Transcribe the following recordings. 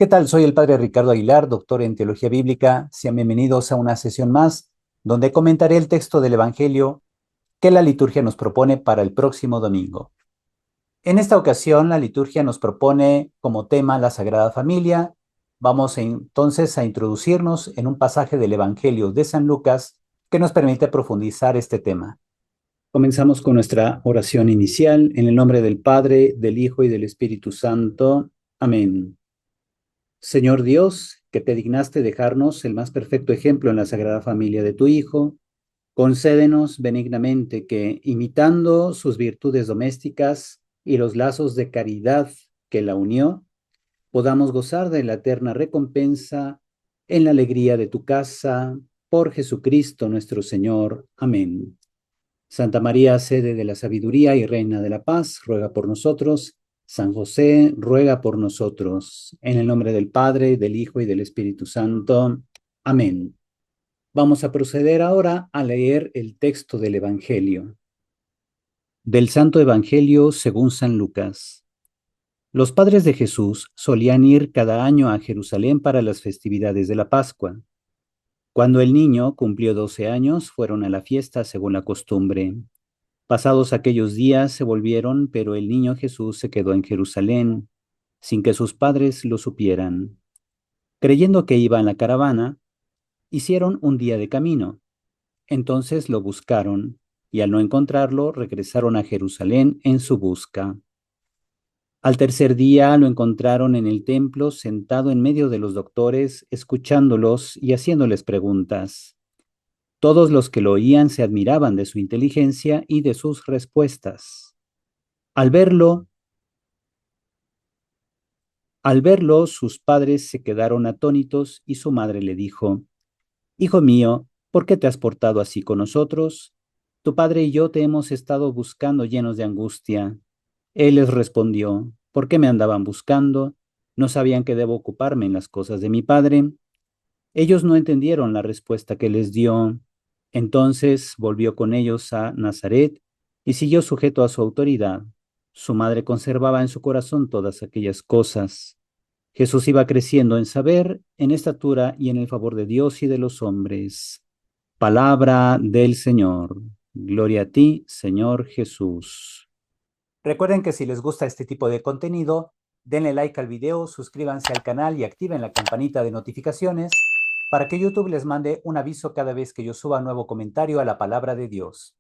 ¿Qué tal? Soy el padre Ricardo Aguilar, doctor en teología bíblica. Sean bienvenidos a una sesión más donde comentaré el texto del Evangelio que la liturgia nos propone para el próximo domingo. En esta ocasión, la liturgia nos propone como tema la Sagrada Familia. Vamos entonces a introducirnos en un pasaje del Evangelio de San Lucas que nos permite profundizar este tema. Comenzamos con nuestra oración inicial en el nombre del Padre, del Hijo y del Espíritu Santo. Amén. Señor Dios, que te dignaste dejarnos el más perfecto ejemplo en la Sagrada Familia de tu Hijo, concédenos benignamente que, imitando sus virtudes domésticas y los lazos de caridad que la unió, podamos gozar de la eterna recompensa en la alegría de tu casa, por Jesucristo nuestro Señor. Amén. Santa María, sede de la sabiduría y reina de la paz, ruega por nosotros. San José, ruega por nosotros. En el nombre del Padre, del Hijo y del Espíritu Santo. Amén. Vamos a proceder ahora a leer el texto del Evangelio. Del Santo Evangelio según San Lucas. Los padres de Jesús solían ir cada año a Jerusalén para las festividades de la Pascua. Cuando el niño cumplió 12 años, fueron a la fiesta según la costumbre. Pasados aquellos días se volvieron, pero el niño Jesús se quedó en Jerusalén, sin que sus padres lo supieran. Creyendo que iba en la caravana, hicieron un día de camino. Entonces lo buscaron, y al no encontrarlo, regresaron a Jerusalén en su busca. Al tercer día lo encontraron en el templo, sentado en medio de los doctores, escuchándolos y haciéndoles preguntas. Todos los que lo oían se admiraban de su inteligencia y de sus respuestas. Al verlo, Al verlo, sus padres se quedaron atónitos y su madre le dijo: Hijo mío, ¿por qué te has portado así con nosotros? Tu padre y yo te hemos estado buscando llenos de angustia. Él les respondió: ¿Por qué me andaban buscando? ¿No sabían que debo ocuparme en las cosas de mi padre? Ellos no entendieron la respuesta que les dio. Entonces volvió con ellos a Nazaret y siguió sujeto a su autoridad. Su madre conservaba en su corazón todas aquellas cosas. Jesús iba creciendo en saber, en estatura y en el favor de Dios y de los hombres. Palabra del Señor. Gloria a ti, Señor Jesús. Recuerden que si les gusta este tipo de contenido, denle like al video, suscríbanse al canal y activen la campanita de notificaciones para que YouTube les mande un aviso cada vez que yo suba un nuevo comentario a la palabra de Dios.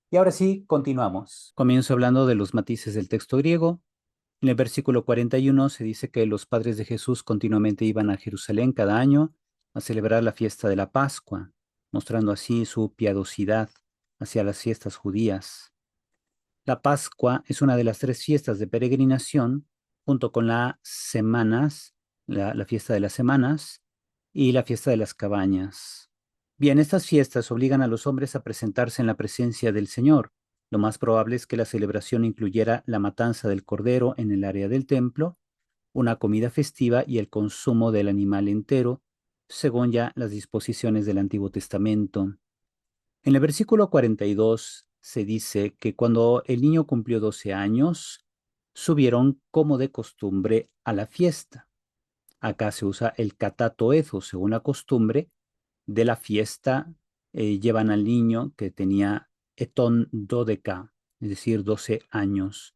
Y ahora sí, continuamos. Comienzo hablando de los matices del texto griego. En el versículo 41 se dice que los padres de Jesús continuamente iban a Jerusalén cada año a celebrar la fiesta de la Pascua, mostrando así su piadosidad hacia las fiestas judías. La Pascua es una de las 3 fiestas de peregrinación, junto con las semanas, la fiesta de las semanas y la fiesta de las cabañas. Bien, estas fiestas obligan a los hombres a presentarse en la presencia del Señor. Lo más probable es que la celebración incluyera la matanza del cordero en el área del templo, una comida festiva y el consumo del animal entero, según ya las disposiciones del Antiguo Testamento. En el versículo 42 se dice que cuando el niño cumplió 12 años, subieron como de costumbre a la fiesta. Acá se usa el catatoezo, según la costumbre de la fiesta. Llevan al niño que tenía eton dodeca, es decir, 12 años.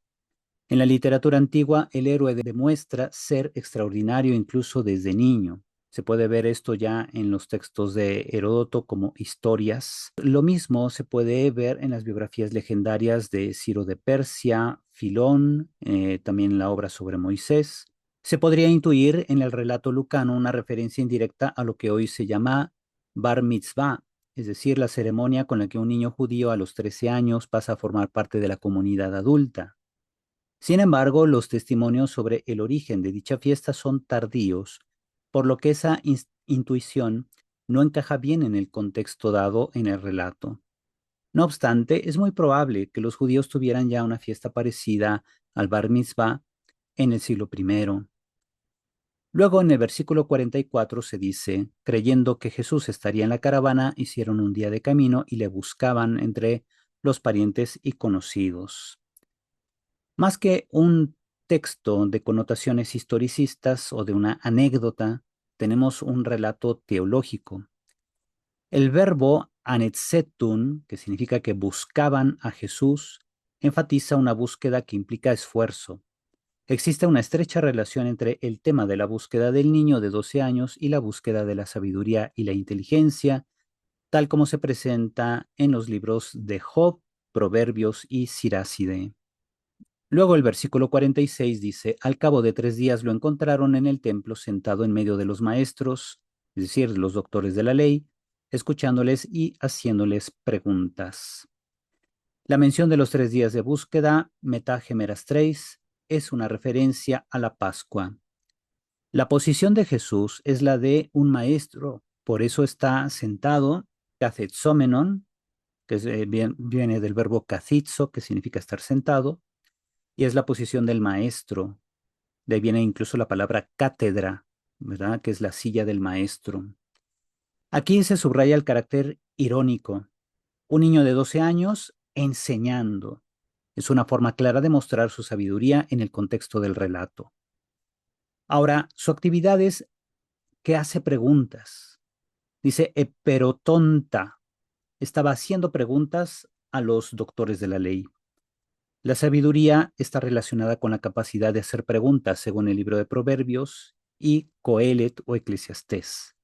En la literatura antigua, el héroe demuestra ser extraordinario incluso desde niño. Se puede ver esto ya en los textos de Heródoto como historias. Lo mismo se puede ver en las biografías legendarias de Ciro de Persia, Filón, también la obra sobre Moisés. Se podría intuir en el relato lucano una referencia indirecta a lo que hoy se llama Bar Mitzvah, es decir, la ceremonia con la que un niño judío a los 13 años pasa a formar parte de la comunidad adulta. Sin embargo, los testimonios sobre el origen de dicha fiesta son tardíos, por lo que esa intuición no encaja bien en el contexto dado en el relato. No obstante, es muy probable que los judíos tuvieran ya una fiesta parecida al Bar Mitzvah en el siglo I. Luego, en el versículo 44 se dice: creyendo que Jesús estaría en la caravana, hicieron un día de camino y le buscaban entre los parientes y conocidos. Más que un texto de connotaciones historicistas o de una anécdota, tenemos un relato teológico. El verbo anetzetun, que significa que buscaban a Jesús, enfatiza una búsqueda que implica esfuerzo. Existe una estrecha relación entre el tema de la búsqueda del niño de 12 años y la búsqueda de la sabiduría y la inteligencia, tal como se presenta en los libros de Job, Proverbios y Siráside. Luego el versículo 46 dice, al cabo de 3 días lo encontraron en el templo sentado en medio de los maestros, es decir, los doctores de la ley, escuchándoles y haciéndoles preguntas. La mención de los 3 días de búsqueda, metagemerastreis, es una referencia a la Pascua. La posición de Jesús es la de un maestro, por eso está sentado, kathetsomenon, que viene del verbo kathizo, que significa estar sentado, y es la posición del maestro. De ahí viene incluso la palabra cátedra, ¿verdad? Que es la silla del maestro. Aquí se subraya el carácter irónico. Un niño de 12 años enseñando. Es una forma clara de mostrar su sabiduría en el contexto del relato. Ahora, su actividad es que hace preguntas. Dice, eperotonta. Estaba haciendo preguntas a los doctores de la ley. La sabiduría está relacionada con la capacidad de hacer preguntas, según el libro de Proverbios y Coelet o Eclesiastés.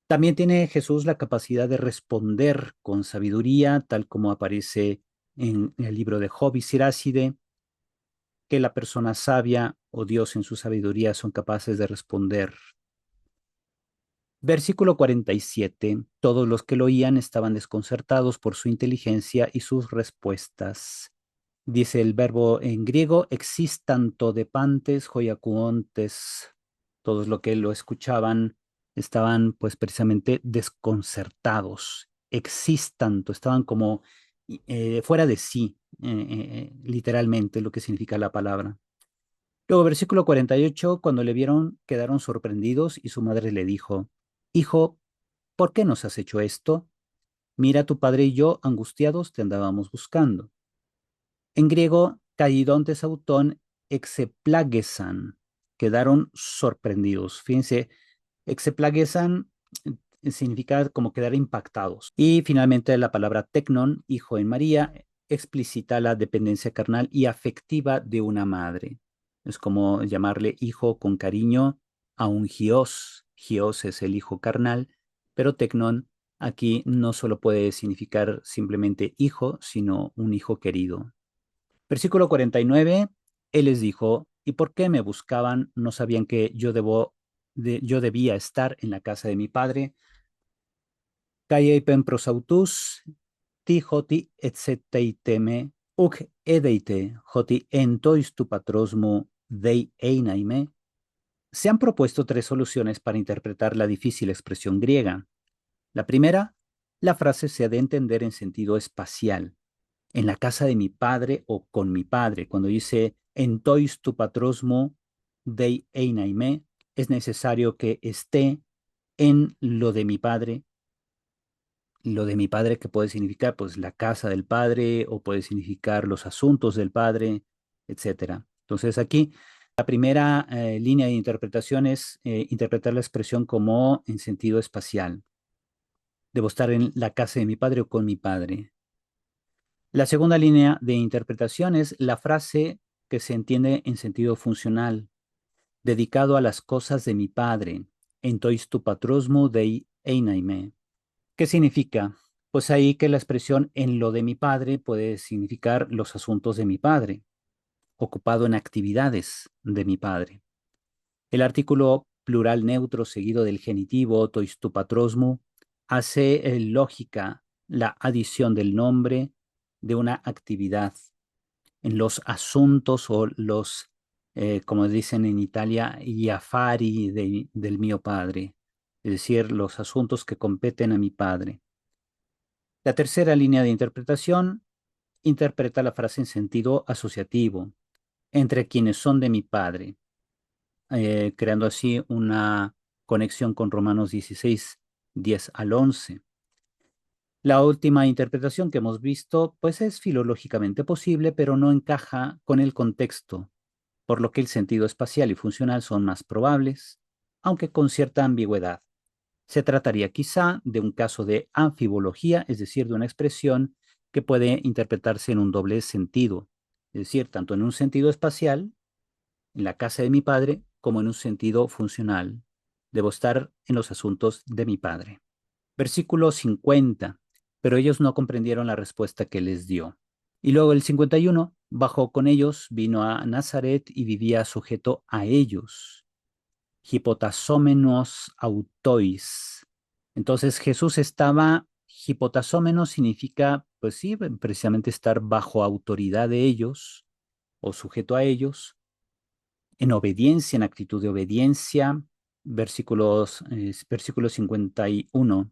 También tiene Jesús la capacidad de responder con sabiduría, tal como aparece en el libro de Job y Siráside, que la persona sabia o Dios en su sabiduría son capaces de responder. Versículo 47. Todos los que lo oían estaban desconcertados por su inteligencia y sus respuestas. Dice el verbo en griego, existanto de pantes, joyacuontes. Todos los que lo escuchaban estaban pues precisamente desconcertados. Existanto, estaban como fuera de sí, literalmente lo que significa la palabra. Luego, versículo 48, cuando le vieron, quedaron sorprendidos y su madre le dijo, Hijo, ¿por qué nos has hecho esto? Mira, tu padre y yo, angustiados, te andábamos buscando. En griego, caidontes autón exeplagesan, quedaron sorprendidos. Fíjense, exeplagesan significa como quedar impactados. Y finalmente la palabra tecnon, hijo en María, explicita la dependencia carnal y afectiva de una madre. Es como llamarle hijo con cariño a un gios. Gios es el hijo carnal, pero tecnon aquí no solo puede significar simplemente hijo, sino un hijo querido. Versículo 49, él les dijo, ¿y por qué me buscaban? ¿No sabían que yo debía estar en la casa de mi padre? Calle pen prosautus, ti joti etseteiteme, uk edeite, joti entois tu patrosmo dei einaime. Se han propuesto 3 soluciones para interpretar la difícil expresión griega. La primera, la frase se ha de entender en sentido espacial, en la casa de mi padre o con mi padre. Cuando dice entois tu patrosmo dei einaime, es necesario que esté en lo de mi padre que puede significar pues la casa del padre o puede significar los asuntos del padre, etcétera. Entonces aquí la primera línea de interpretación es interpretar la expresión como en sentido espacial. Debo estar en la casa de mi padre o con mi padre. La segunda línea de interpretación es la frase que se entiende en sentido funcional, dedicado a las cosas de mi padre, entois tu patrosmo dei einaime. ¿Qué significa? Pues ahí que la expresión en lo de mi padre puede significar los asuntos de mi padre, ocupado en actividades de mi padre. El artículo plural neutro seguido del genitivo tois tu patrosmo hace lógica la adición del nombre de una actividad en los asuntos o los, como dicen en Italia, gli affari del mio padre, es decir, los asuntos que competen a mi padre. La tercera línea de interpretación interpreta la frase en sentido asociativo, entre quienes son de mi padre, creando así una conexión con Romanos 16, 10 al 11. La última interpretación que hemos visto, pues es filológicamente posible, pero no encaja con el contexto. por lo que el sentido espacial y funcional son más probables, aunque con cierta ambigüedad. Se trataría quizá de un caso de anfibología, es decir, de una expresión que puede interpretarse en un doble sentido, es decir, tanto en un sentido espacial, en la casa de mi padre, como en un sentido funcional. Debo estar en los asuntos de mi padre. Versículo 50. Pero ellos no comprendieron la respuesta que les dio. Y luego el 51. Bajó con ellos, vino a Nazaret y vivía sujeto a ellos. Hipotasómenos autois. Entonces Jesús estaba, hipotasómenos significa, pues sí, precisamente estar bajo autoridad de ellos o sujeto a ellos, en obediencia, en actitud de obediencia. Versículo 51.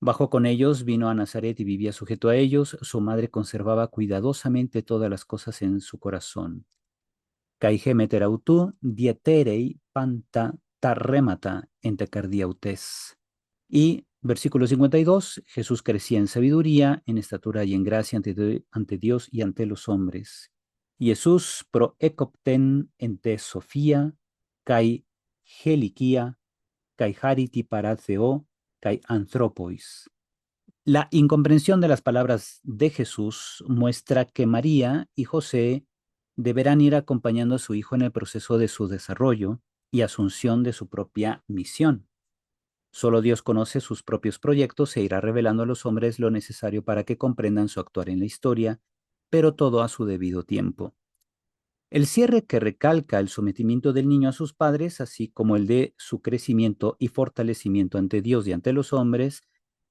Bajó con ellos, vino a Nazaret y vivía sujeto a ellos. Su madre conservaba cuidadosamente todas las cosas en su corazón. Kai hemeterautu dieterei panta tarremata entecardiautes. Y versículo 52, Jesús crecía en sabiduría, en estatura y en gracia ante Dios y ante los hombres. Jesús pro ecopten ente Sofía, kai helikia, kai hariti paratheo, kai anthropois. La incomprensión de las palabras de Jesús muestra que María y José deberán ir acompañando a su hijo en el proceso de su desarrollo y asunción de su propia misión. Solo Dios conoce sus propios proyectos e irá revelando a los hombres lo necesario para que comprendan su actuar en la historia, pero todo a su debido tiempo. El cierre que recalca el sometimiento del niño a sus padres, así como el de su crecimiento y fortalecimiento ante Dios y ante los hombres,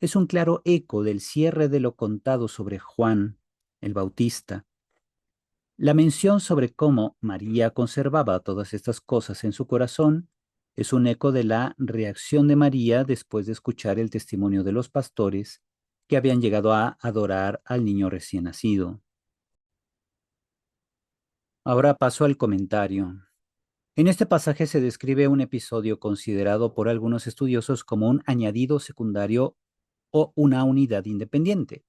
es un claro eco del cierre de lo contado sobre Juan el Bautista. La mención sobre cómo María conservaba todas estas cosas en su corazón es un eco de la reacción de María después de escuchar el testimonio de los pastores que habían llegado a adorar al niño recién nacido. Ahora paso al comentario. En este pasaje se describe un episodio considerado por algunos estudiosos como un añadido secundario o una unidad independiente.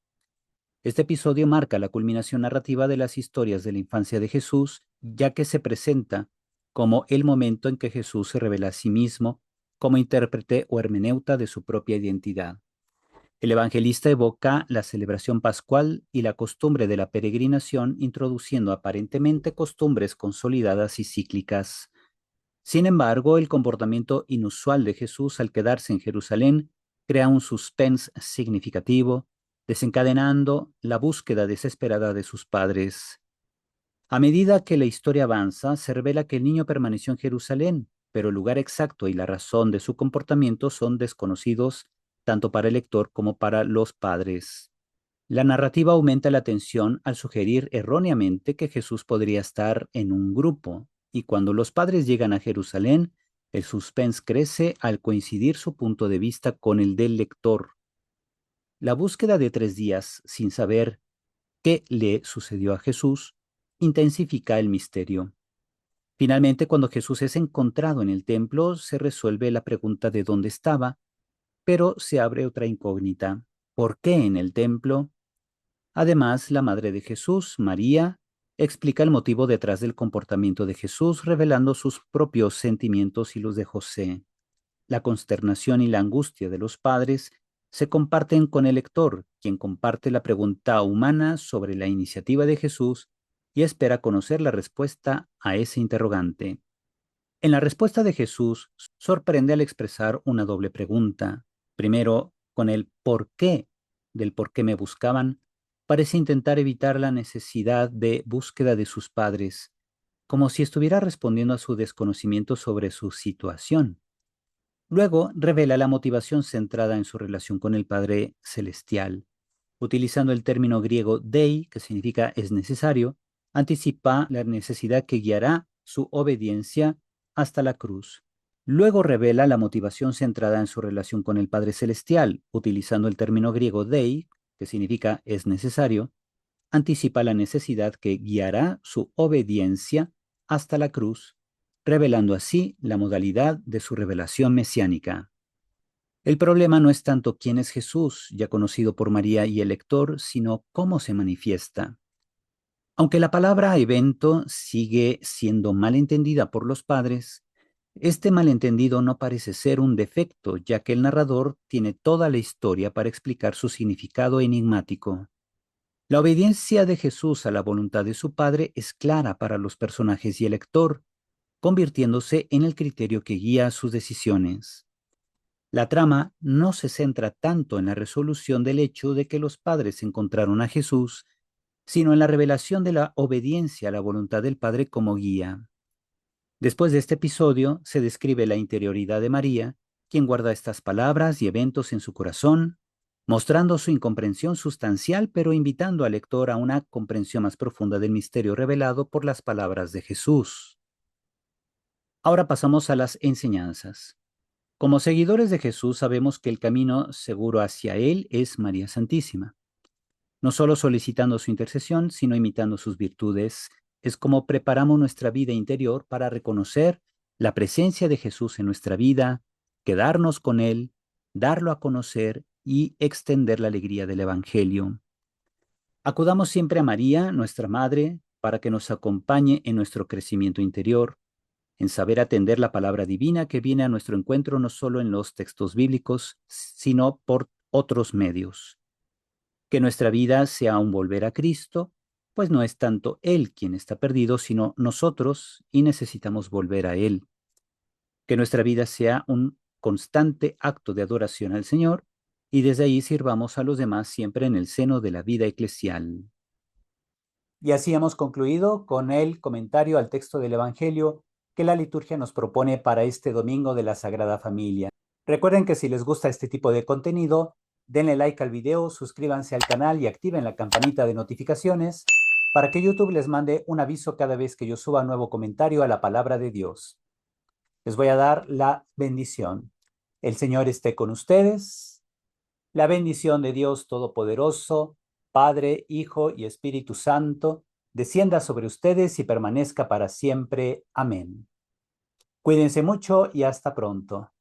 Este episodio marca la culminación narrativa de las historias de la infancia de Jesús, ya que se presenta como el momento en que Jesús se revela a sí mismo como intérprete o hermeneuta de su propia identidad. El evangelista evoca la celebración pascual y la costumbre de la peregrinación, introduciendo aparentemente costumbres consolidadas y cíclicas. Sin embargo, el comportamiento inusual de Jesús al quedarse en Jerusalén crea un suspense significativo, desencadenando la búsqueda desesperada de sus padres. A medida que la historia avanza, se revela que el niño permaneció en Jerusalén, pero el lugar exacto y la razón de su comportamiento son desconocidos tanto para el lector como para los padres. La narrativa aumenta la tensión al sugerir erróneamente que Jesús podría estar en un grupo, y cuando los padres llegan a Jerusalén, el suspense crece al coincidir su punto de vista con el del lector. La búsqueda de 3 días sin saber qué le sucedió a Jesús intensifica el misterio. Finalmente, cuando Jesús es encontrado en el templo, se resuelve la pregunta de dónde estaba, pero se abre otra incógnita. ¿Por qué en el templo? Además, la madre de Jesús, María, explica el motivo detrás del comportamiento de Jesús, revelando sus propios sentimientos y los de José. La consternación y la angustia de los padres se comparten con el lector, quien comparte la pregunta humana sobre la iniciativa de Jesús y espera conocer la respuesta a ese interrogante. En la respuesta de Jesús sorprende al expresar una doble pregunta. Primero, con el por qué del por qué me buscaban, parece intentar evitar la necesidad de búsqueda de sus padres, como si estuviera respondiendo a su desconocimiento sobre su situación. Luego, revela la motivación centrada en su relación con el Padre Celestial. Utilizando el término griego dei, que significa es necesario, anticipa la necesidad que guiará su obediencia hasta la cruz. Luego revela la motivación centrada en su relación con el Padre Celestial, utilizando el término griego dei, que significa es necesario, anticipa la necesidad que guiará su obediencia hasta la cruz, revelando así la modalidad de su revelación mesiánica. El problema no es tanto quién es Jesús, ya conocido por María y el lector, sino cómo se manifiesta. Aunque la palabra evento sigue siendo malentendida por los padres, este malentendido no parece ser un defecto, ya que el narrador tiene toda la historia para explicar su significado enigmático. La obediencia de Jesús a la voluntad de su Padre es clara para los personajes y el lector, convirtiéndose en el criterio que guía sus decisiones. La trama no se centra tanto en la resolución del hecho de que los padres encontraron a Jesús, sino en la revelación de la obediencia a la voluntad del Padre como guía. Después de este episodio, se describe la interioridad de María, quien guarda estas palabras y eventos en su corazón, mostrando su incomprensión sustancial, pero invitando al lector a una comprensión más profunda del misterio revelado por las palabras de Jesús. Ahora pasamos a las enseñanzas. Como seguidores de Jesús sabemos que el camino seguro hacia Él es María Santísima. No solo solicitando su intercesión, sino imitando sus virtudes, es como preparamos nuestra vida interior para reconocer la presencia de Jesús en nuestra vida, quedarnos con Él, darlo a conocer y extender la alegría del Evangelio. Acudamos siempre a María, nuestra Madre, para que nos acompañe en nuestro crecimiento interior, en saber atender la palabra divina que viene a nuestro encuentro no solo en los textos bíblicos, sino por otros medios. Que nuestra vida sea un volver a Cristo, pues no es tanto Él quien está perdido, sino nosotros y necesitamos volver a Él. Que nuestra vida sea un constante acto de adoración al Señor y desde ahí sirvamos a los demás siempre en el seno de la vida eclesial. Y así hemos concluido con el comentario al texto del Evangelio que la liturgia nos propone para este domingo de la Sagrada Familia. Recuerden que si les gusta este tipo de contenido, denle like al video, suscríbanse al canal y activen la campanita de notificaciones para que YouTube les mande un aviso cada vez que yo suba un nuevo comentario a la palabra de Dios. Les voy a dar la bendición. El Señor esté con ustedes. La bendición de Dios Todopoderoso, Padre, Hijo y Espíritu Santo, descienda sobre ustedes y permanezca para siempre. Amén. Cuídense mucho y hasta pronto.